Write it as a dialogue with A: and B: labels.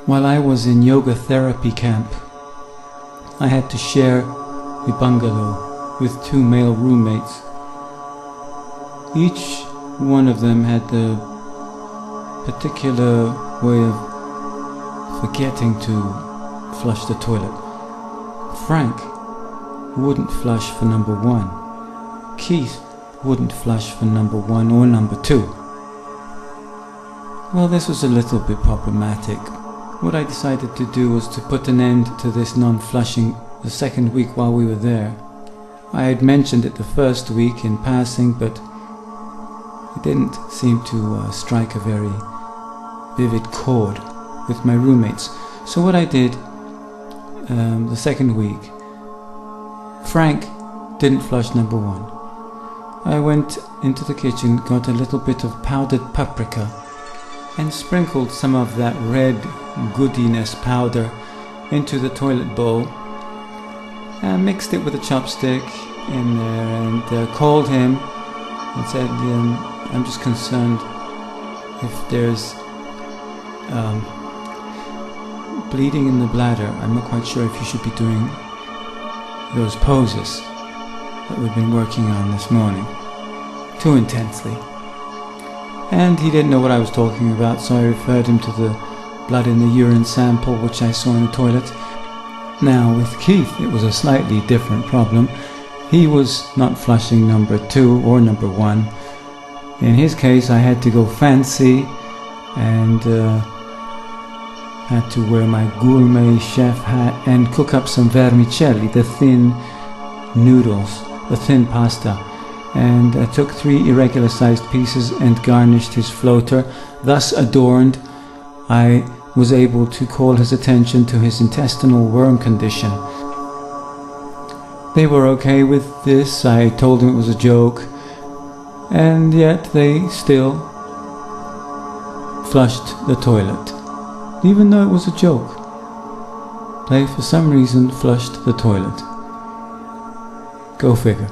A: While I was in yoga therapy camp, I had to share a bungalow with two male roommates. Each one of them had the particular way of forgetting to flush the toilet. Frank wouldn't flush for number one. Keith wouldn't flush for number one or number two. Well, this was a little bit problematic. What I decided to do was to put an end to this non-flushing the second week while we were there. I had mentioned it the first week in passing, but it didn't seem to strike a very vivid chord with my roommates. So what I did the second week, Frank didn't flush number one. I went into the kitchen, got a little bit of powdered paprika and sprinkled some of that red goodiness powder into the toilet bowl. I mixed it with a chopstick in there and called him and said, I'm just concerned if there's bleeding in the bladder. I'm not quite sure if you should be doing those poses that we've been working on this morning too intensely. And he didn't know what I was talking about, so I referred him to the blood in the urine sample which I saw in the toilet. Now with Keith it was a slightly different problem. He was not flushing number two or number one. In his case I had to go fancy and had to wear my gourmet chef hat and cook up some vermicelli, the thin noodles, the thin pasta. And I took 3 irregular sized pieces and garnished his floater. Thus adorned, I was able to call his attention to his intestinal worm condition. They were okay with this. I told them it was a joke, and yet they still flushed the toilet, even though it was a joke. They for some reason flushed the toilet. Go figure.